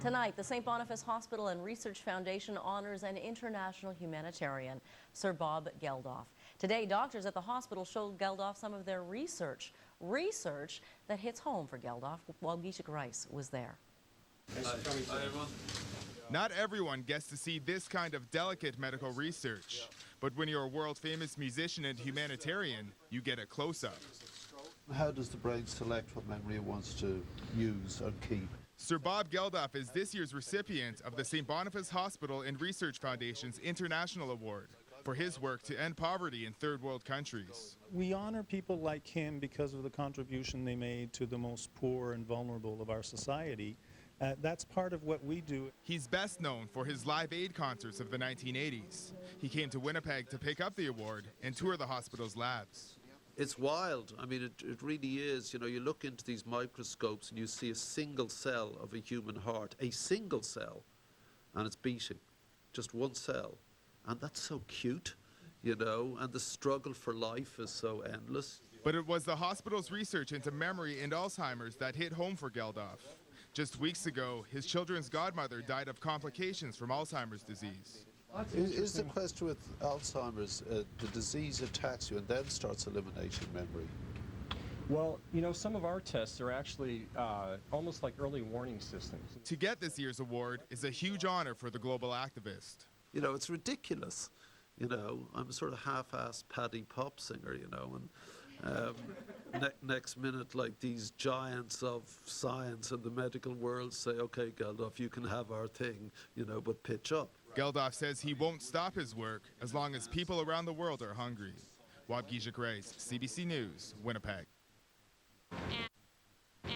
Tonight, the St. Boniface Hospital and Research Foundation honors an international humanitarian, Sir Bob Geldof. Today, doctors at the hospital showed Geldof some of their research that hits home for Geldof. Bob Geldof was there. Hi, everyone. Not everyone gets to see this kind of delicate medical research, but when you're a world-famous musician and humanitarian, you get a close-up. How does the brain select what memory it wants to use and keep? Sir Bob Geldof is this year's recipient of the St. Boniface Hospital and Research Foundation's International Award for his work to end poverty in third world countries. We honor people like him because of the contribution they made to the most poor and vulnerable of our society. That's part of what we do. He's best known for his Live Aid concerts of the 1980s. He came to Winnipeg to pick up the award and tour the hospital's labs. It's wild. I mean, it really is. You know, you look into these microscopes and you see a single cell of a human heart, a single cell, and it's beating, just one cell. And that's so cute, you know, and the struggle for life is so endless. But it was the hospital's research into memory and Alzheimer's that hit home for Geldof. Just weeks ago, his children's godmother died of complications from Alzheimer's disease. Is the question with Alzheimer's, the disease attacks you and then starts eliminating memory? Well, you know, some of our tests are actually almost like early warning systems. To get this year's award is a huge honor for the global activist. You know, it's ridiculous. You know, I'm a sort of half-assed Paddy pop singer, you know, and next minute, like, these giants of science and the medical world say, okay, Geldof, you can have our thing, you know, but pitch up. Geldof says he won't stop his work as long as people around the world are hungry. Bob Geldof, CBC News, Winnipeg. And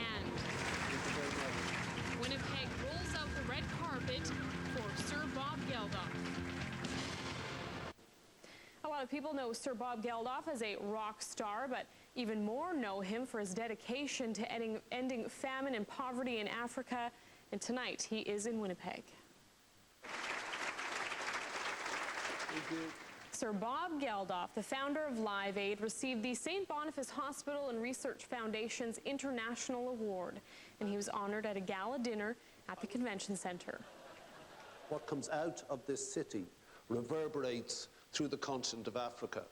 Winnipeg rolls out the red carpet for Sir Bob Geldof. A lot of people know Sir Bob Geldof as a rock star, but even more know him for his dedication to ending famine and poverty in Africa. And tonight, he is in Winnipeg. Sir Bob Geldof, the founder of Live Aid, received the St. Boniface Hospital and Research Foundation's International Award, and he was honored at a gala dinner at the Convention Center. What comes out of this city reverberates through the continent of Africa.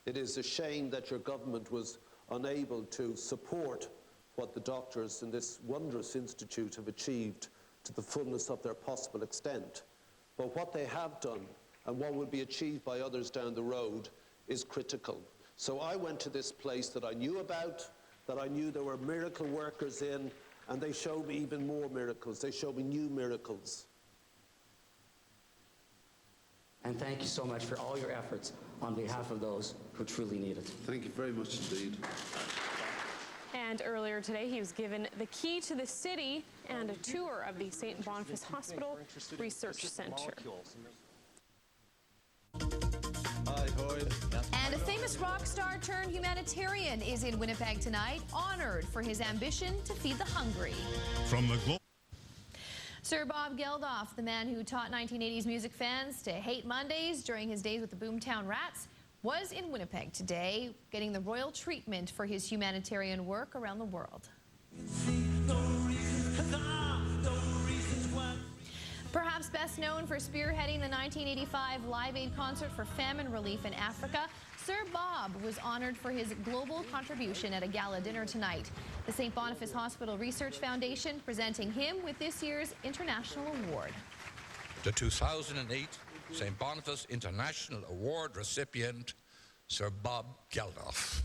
It is a shame that your government was unable to support what the doctors in this wondrous institute have achieved to the fullness of their possible extent. But what they have done and what will be achieved by others down the road is critical. So I went to this place that I knew about, that I knew there were miracle workers in, and they showed me even more miracles. They showed me new miracles. And thank you so much for all your efforts on behalf of those who truly need it. Thank you very much indeed. And earlier today, he was given the key to the city and a tour of the St. Boniface Hospital Research Center. And a famous rock star turned humanitarian is in Winnipeg tonight, honored for his ambition to feed the hungry. From the Sir Bob Geldof, the man who taught 1980s music fans to hate Mondays during his days with the Boomtown Rats, was in Winnipeg today, getting the royal treatment for his humanitarian work around the world. Perhaps best known for spearheading the 1985 Live Aid concert for famine relief in Africa, Sir Bob was honored for his global contribution at a gala dinner tonight. The St. Boniface Hospital Research Foundation presenting him with this year's International Award. The 2008 St. Boniface International Award recipient, Sir Bob Geldof.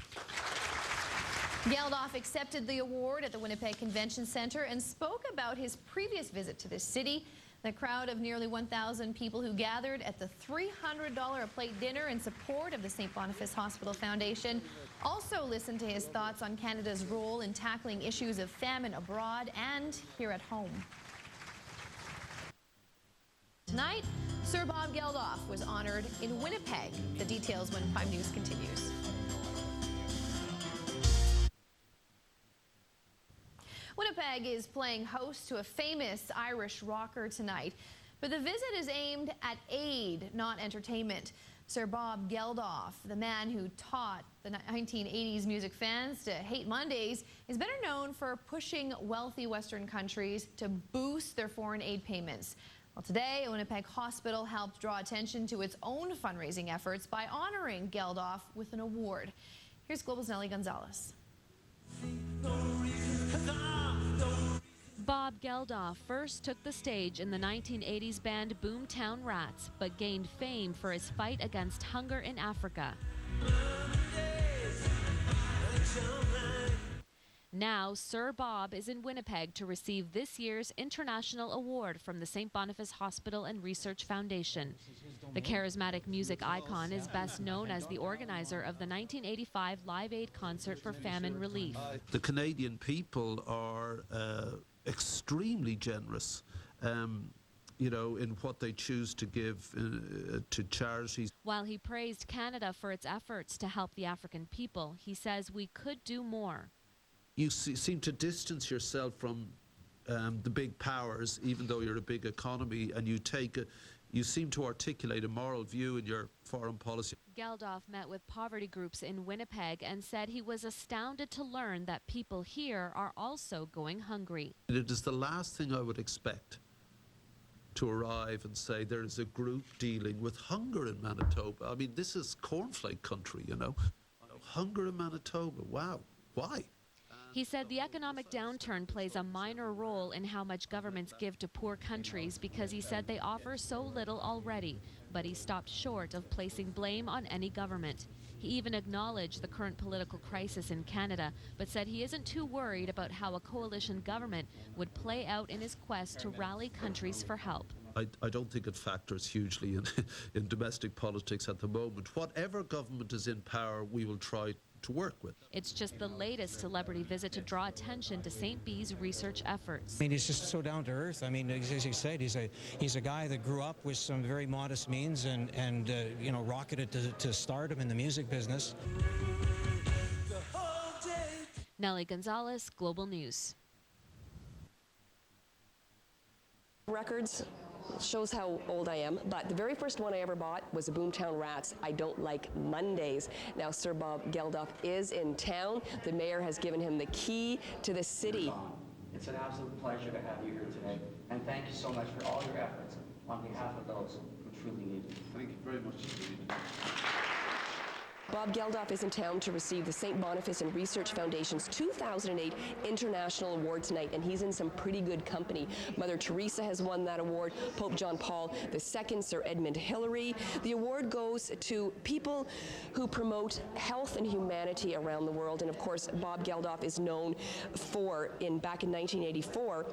Geldof accepted the award at the Winnipeg Convention Center and spoke about his previous visit to this city. The crowd of nearly 1,000 people who gathered at the $300 a plate dinner in support of the St. Boniface Hospital Foundation also listened to his thoughts on Canada's role in tackling issues of famine abroad and here at home. Tonight, Sir Bob Geldof was honored in Winnipeg. The details when Prime News continues. Winnipeg is playing host to a famous Irish rocker tonight, but the visit is aimed at aid, not entertainment. Sir Bob Geldof, the man who taught the 1980s music fans to hate Mondays, is better known for pushing wealthy Western countries to boost their foreign aid payments. Well, today, a Winnipeg hospital helped draw attention to its own fundraising efforts by honoring Geldof with an award. Here's Global's Nellie Gonzalez. Bob Geldof first took the stage in the 1980s band Boomtown Rats, but gained fame for his fight against hunger in Africa. Now, Sir Bob is in Winnipeg to receive this year's International Award from the St. Boniface Hospital and Research Foundation. The charismatic music icon is best known as the organizer of the 1985 Live Aid concert for famine relief. The Canadian people are extremely generous, you know, in what they choose to give to charities. While he praised Canada for its efforts to help the African people, he says we could do more. You seem to distance yourself from the big powers, even though you're a big economy, and you seem to articulate a moral view in your foreign policy. Geldof met with poverty groups in Winnipeg and said he was astounded to learn that people here are also going hungry. It is the last thing I would expect to arrive and say there is a group dealing with hunger in Manitoba. I mean, this is cornflake country, you know. Hunger in Manitoba, wow, why? He said the economic downturn plays a minor role in how much governments give to poor countries because he said they offer so little already, but he stopped short of placing blame on any government. He even acknowledged the current political crisis in Canada, but said he isn't too worried about how a coalition government would play out in his quest to rally countries for help. I don't think it factors hugely in domestic politics at the moment. Whatever government is in power, we will try to work with. It's just the latest celebrity visit to draw attention to St. B's research efforts. I mean, he's just so down to earth. I mean, as you said, he's a guy that grew up with some very modest means and you know, rocketed to stardom in the music business. Nellie Gonzalez, Global News. Records shows how old I am, but the very first one I ever bought was the Boomtown Rats, I Don't Like Mondays. Now Sir Bob Geldof is in town. The mayor has given him the key to the city. It's an absolute pleasure to have you here today, and thank you so much for all your efforts on behalf of those who truly need it. Thank you very much indeed. Bob Geldof is in town to receive the St. Boniface and Research Foundation's 2008 International Award tonight, and he's in some pretty good company. Mother Teresa has won that award, Pope John Paul II, Sir Edmund Hillary. The award goes to people who promote health and humanity around the world, and of course Bob Geldof is known for, back in 1984,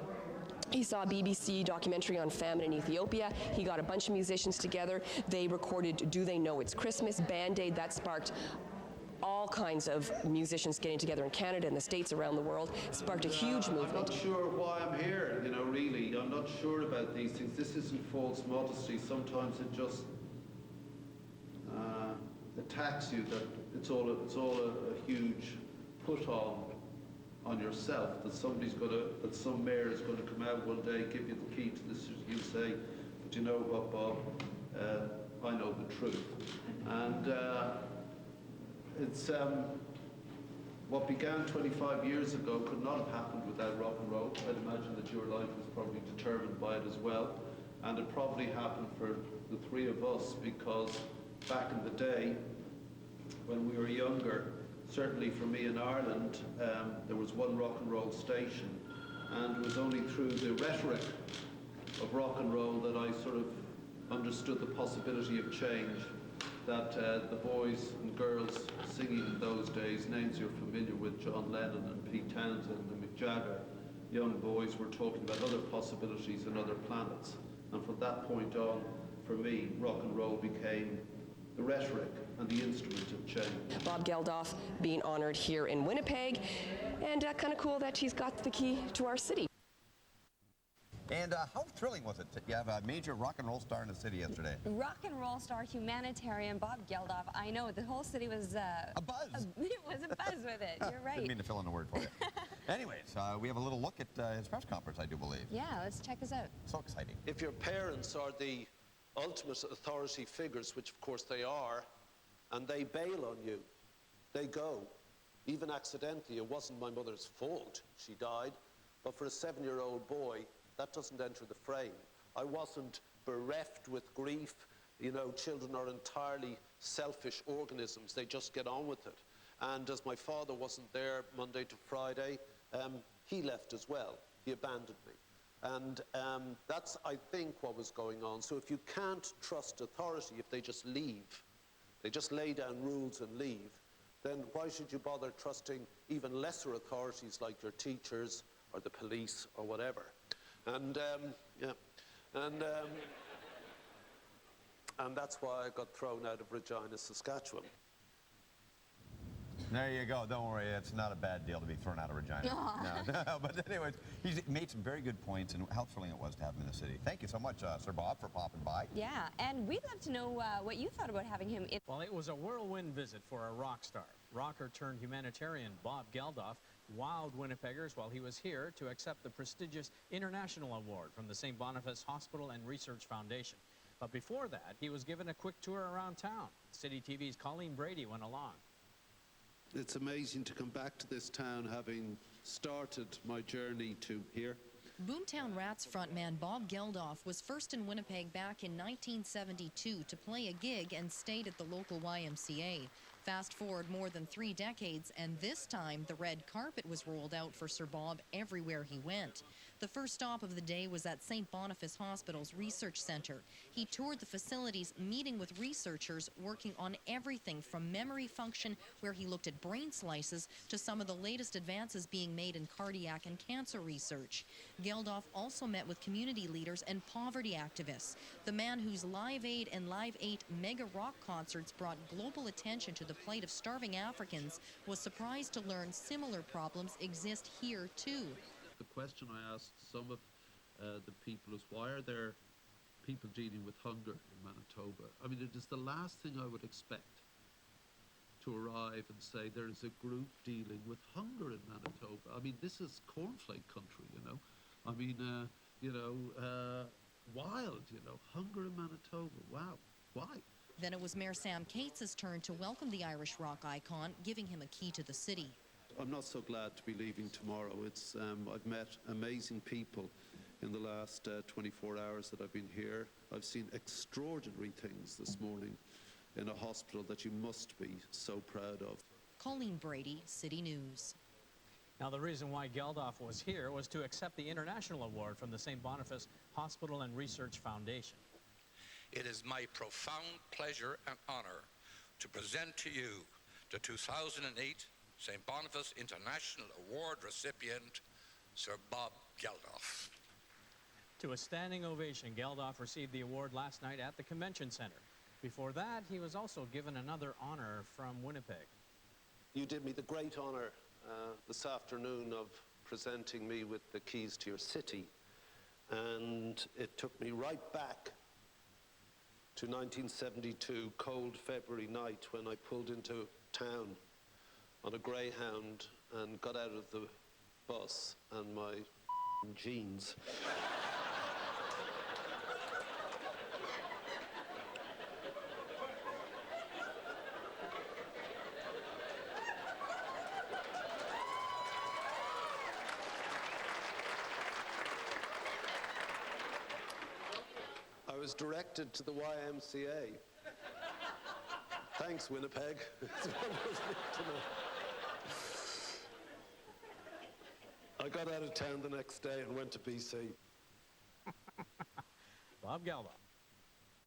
he saw a BBC documentary on famine in Ethiopia. He got a bunch of musicians together. They recorded Do They Know It's Christmas, Band-Aid. That sparked all kinds of musicians getting together in Canada and the States around the world. It sparked a huge movement. I'm not sure why I'm here, you know, really. I'm not sure about these things. This isn't false modesty. Sometimes it just attacks you that it's all a huge put on yourself, that that some mayor is going to come out one day, give you the key to this, you say, but you know what, Bob, I know the truth. And it's what began 25 years ago could not have happened without rock and roll. I'd imagine that your life was probably determined by it as well. And it probably happened for the three of us because back in the day, when we were younger, certainly for me in Ireland, there was one rock and roll station, and it was only through the rhetoric of rock and roll that I sort of understood the possibility of change, that the boys and girls singing in those days, names you're familiar with, John Lennon and Pete Townsend and Mick Jagger, young boys were talking about other possibilities and other planets. And from that point on, for me, rock and roll became the rhetoric and the instrument of change. Bob Geldof being honored here in Winnipeg, and kind of cool that he's got the key to our city. And how thrilling was it to have a major rock and roll star in the city yesterday? Rock and roll star, humanitarian, Bob Geldof. I know, the whole city was... a buzz. It was a buzz with it, you're right. Didn't mean to fill in the word for you. Anyways, we have a little look at his press conference, I do believe. Yeah, let's check this out. So exciting. If your parents are the ultimate authority figures, which of course they are, and they bail on you. They go, even accidentally. It wasn't my mother's fault she died, but for a 7-year-old boy, that doesn't enter the frame. I wasn't bereft with grief. You know, children are entirely selfish organisms. They just get on with it. And as my father wasn't there Monday to Friday, he left as well. He abandoned me. And that's, I think, what was going on. So if you can't trust authority, if they just leave, they just lay down rules and leave, then why should you bother trusting even lesser authorities like your teachers or the police or whatever? And, and that's why I got thrown out of Regina, Saskatchewan. There you go. Don't worry. It's not a bad deal to be thrown out of Regina. No. But anyways, he's made some very good points, and how thrilling it was to have him in the city. Thank you so much, Sir Bob, for popping by. Yeah, and we'd love to know what you thought about having him in. Well, it was a whirlwind visit for a rock star. Rocker turned humanitarian Bob Geldof wowed Winnipeggers while he was here to accept the prestigious International Award from the St. Boniface Hospital and Research Foundation. But before that, he was given a quick tour around town. City TV's Colleen Brady went along. It's amazing to come back to this town having started my journey to here. Boomtown Rats frontman Bob Geldof was first in Winnipeg back in 1972 to play a gig and stayed at the local YMCA. Fast forward more than 3 decades, and this time the red carpet was rolled out for Sir Bob everywhere he went. The first stop of the day was at St. Boniface Hospital's Research Center. He toured the facilities, meeting with researchers working on everything from memory function, where he looked at brain slices, to some of the latest advances being made in cardiac and cancer research. Geldof also met with community leaders and poverty activists. The man whose Live Aid and Live 8 mega rock concerts brought global attention to the plight of starving Africans was surprised to learn similar problems exist here too. The question I asked some of the people is, why are there people dealing with hunger in Manitoba? I mean, it is the last thing I would expect to arrive and say there is a group dealing with hunger in Manitoba. I mean, this is cornflake country, you know. I mean, wild, you know, hunger in Manitoba. Wow, why? Then it was Mayor Sam Cates' turn to welcome the Irish rock icon, giving him a key to the city. I'm not so glad to be leaving tomorrow. It's I've met amazing people in the last 24 hours that I've been here. I've seen extraordinary things this morning in a hospital that you must be so proud of. Colleen Brady, City News. Now, the reason why Geldof was here was to accept the International Award from the St. Boniface Hospital and Research Foundation. It is my profound pleasure and honor to present to you the 2008 St. Boniface International Award recipient, Sir Bob Geldof. To a standing ovation, Geldof received the award last night at the Convention Center. Before that, he was also given another honor from Winnipeg. You did me the great honor this afternoon of presenting me with the keys to your city, and it took me right back to 1972, cold February night, when I pulled into town on a Greyhound and got out of the bus, and my jeans I was directed to the YMCA. Thanks, Winnipeg. It's wonderful to know. I got out of town the next day and went to BC. Bob Geldof.